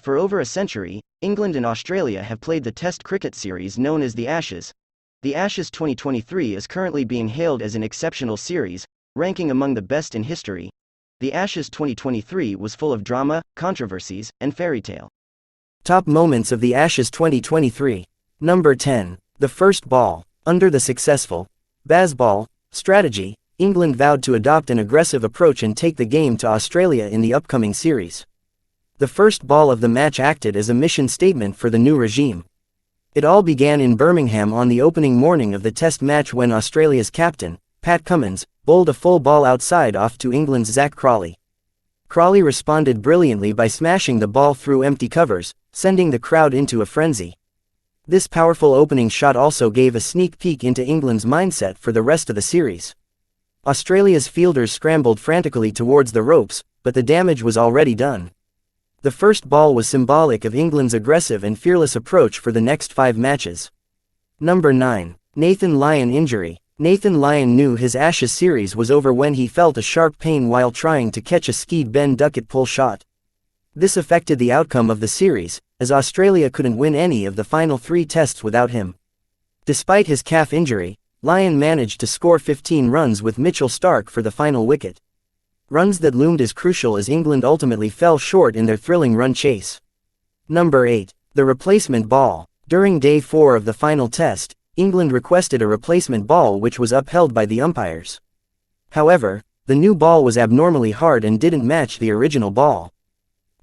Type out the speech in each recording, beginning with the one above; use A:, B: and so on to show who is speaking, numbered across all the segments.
A: For over a century, England and Australia have played the Test cricket series known as the Ashes. The Ashes 2023 is currently being hailed as an exceptional series, ranking among the best in history. The Ashes 2023 was full of drama, controversies, and fairytale.
B: Top moments of the Ashes 2023. Number 10. The first ball. Under the successful Bazball strategy, England vowed to adopt an aggressive approach and take the game to Australia in the upcoming series. The first ball of the match acted as a mission statement for the new regime. It all began in Birmingham on the opening morning of the Test match when Australia's captain, Pat Cummins, bowled a full ball outside off to England's Zach Crawley. Crawley responded brilliantly by smashing the ball through empty covers, sending the crowd into a frenzy. This powerful opening shot also gave a sneak peek into England's mindset for the rest of the series. Australia's fielders scrambled frantically towards the ropes, but the damage was already done. The first ball was symbolic of England's aggressive and fearless approach for the next 5 matches. Number 9. Nathan Lyon injury. Nathan Lyon knew his Ashes series was over when he felt a sharp pain while trying to catch a skied Ben Duckett pull shot. This affected the outcome of the series, as Australia couldn't win any of the final 3 tests without him. Despite his calf injury, Lyon managed to score 15 runs with Mitchell Starc for the final wicket. Runs that loomed as crucial as England ultimately fell short in their thrilling run chase. Number 8. The replacement ball. During Day 4 of the final test, England requested a replacement ball which was upheld by the umpires. However, the new ball was abnormally hard and didn't match the original ball.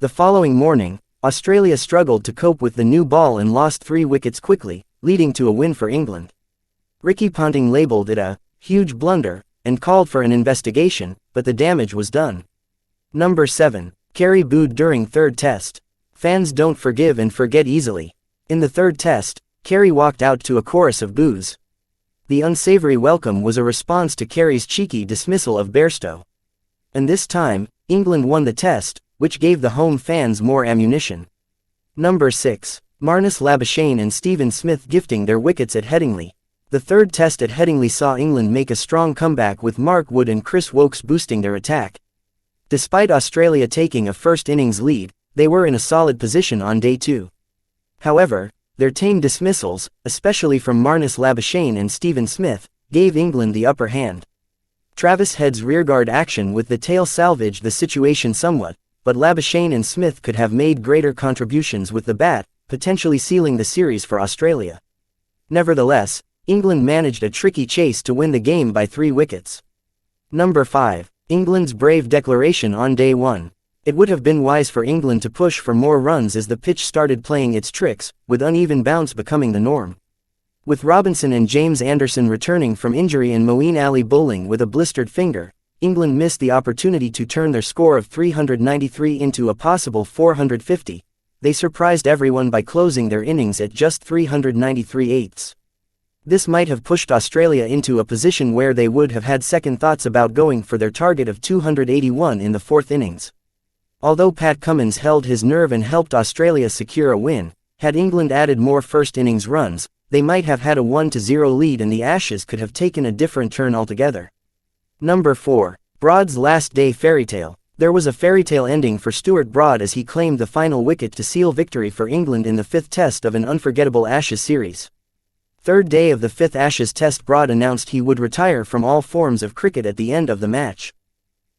B: The following morning, Australia struggled to cope with the new ball and lost 3 wickets quickly, leading to a win for England. Ricky Ponting labelled it a huge blunder and called for an investigation, but the damage was done. Number 7. Carey booed during third test. Fans don't forgive and forget easily. In the third test, Carey walked out to a chorus of boos. The unsavory welcome was a response to Carey's cheeky dismissal of Bairstow. And this time, England won the test, which gave the home fans more ammunition. Number 6. Marnus, Labuschagne and Stephen Smith gifting their wickets at Headingley. The third test at Headingley saw England make a strong comeback with Mark Wood and Chris Woakes boosting their attack. Despite Australia taking a first innings lead, they were in a solid position on Day 2. However, their tame dismissals, especially from Marnus, Labuschagne and Stephen Smith, gave England the upper hand. Travis Head's rearguard action with the tail salvaged the situation somewhat, but Labuschagne and Smith could have made greater contributions with the bat, potentially sealing the series for Australia. Nevertheless, England managed a tricky chase to win the game by 3 wickets. Number 5. England's brave declaration on Day 1. It would have been wise for England to push for more runs as the pitch started playing its tricks, with uneven bounce becoming the norm. With Robinson and James Anderson returning from injury and Moeen Ali bowling with a blistered finger, England missed the opportunity to turn their score of 393 into a possible 450. They surprised everyone by closing their innings at just 393/8. This might have pushed Australia into a position where they would have had second thoughts about going for their target of 281 in the 4th innings. Although Pat Cummins held his nerve and helped Australia secure a win, had England added more first innings runs, they might have had a 1-0 lead and the Ashes could have taken a different turn altogether. Number 4. Broad's last day fairytale. There was a fairytale ending for Stuart Broad as he claimed the final wicket to seal victory for England in the 5th test of an unforgettable Ashes series. Third day of the 5th Ashes test, Broad announced he would retire from all forms of cricket at the end of the match.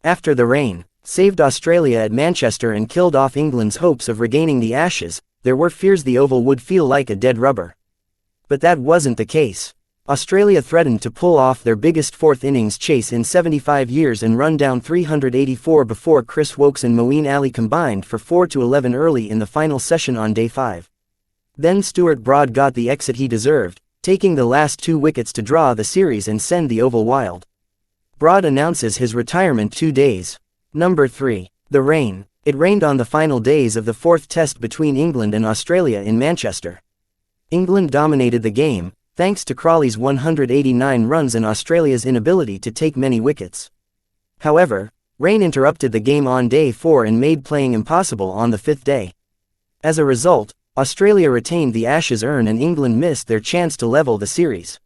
B: After the rain saved Australia at Manchester and killed off England's hopes of regaining the Ashes, there were fears the Oval would feel like a dead rubber. But that wasn't the case. Australia threatened to pull off their biggest 4th innings chase in 75 years and run down 384 before Chris Woakes and Moeen Ali combined for 4-11 early in the final session on Day 5. Then Stuart Broad got the exit he deserved, taking the last 2 wickets to draw the series and send the Oval wild. Broad announces his retirement 2 days. Number 3. The rain. It rained on the final days of the 4th test between England and Australia in Manchester. England dominated the game, thanks to Crawley's 189 runs and Australia's inability to take many wickets. However, rain interrupted the game on Day 4 and made playing impossible on the 5th day. As a result, Australia retained the Ashes urn and England missed their chance to level the series.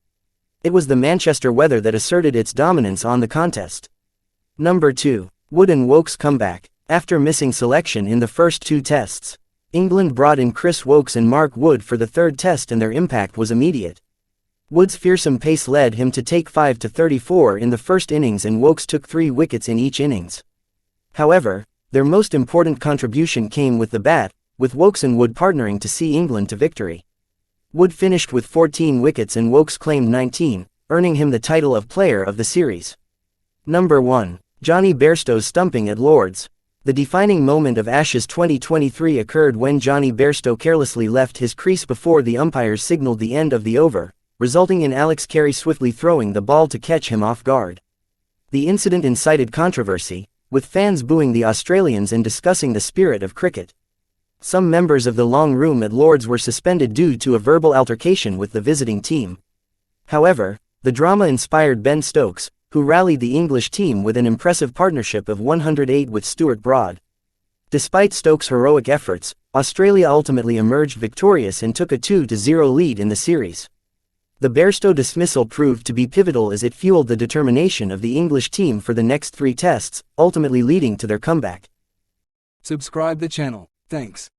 B: It was the Manchester weather that asserted its dominance on the contest. Number 2. Wood and Woakes comeback. After missing selection in the first 2 tests, England brought in Chris Woakes and Mark Wood for the third test and their impact was immediate. Wood's fearsome pace led him to take 5-34 in the first innings and Woakes took 3 wickets in each innings. However, their most important contribution came with the bat, with Woakes and Wood partnering to see England to victory. Wood finished with 14 wickets and Woakes claimed 19, earning him the title of Player of the Series. Number 1. Johnny Bairstow's stumping at Lord's. The defining moment of Ashes 2023 occurred when Johnny Bairstow carelessly left his crease before the umpires signaled the end of the over, resulting in Carey swiftly throwing the ball to catch him off guard. The incident incited controversy, with fans booing the Australians and discussing the spirit of cricket. Some members of the Long Room at Lord's were suspended due to a verbal altercation with the visiting team. However, the drama inspired Ben Stokes, who rallied the English team with an impressive partnership of 108 with Stuart Broad. Despite Stokes' heroic efforts, Australia ultimately emerged victorious and took a 2-0 lead in the series. The Bairstow dismissal proved to be pivotal as it fueled the determination of the English team for the next 3 tests, ultimately leading to their comeback.
C: Subscribe the channel. Thanks.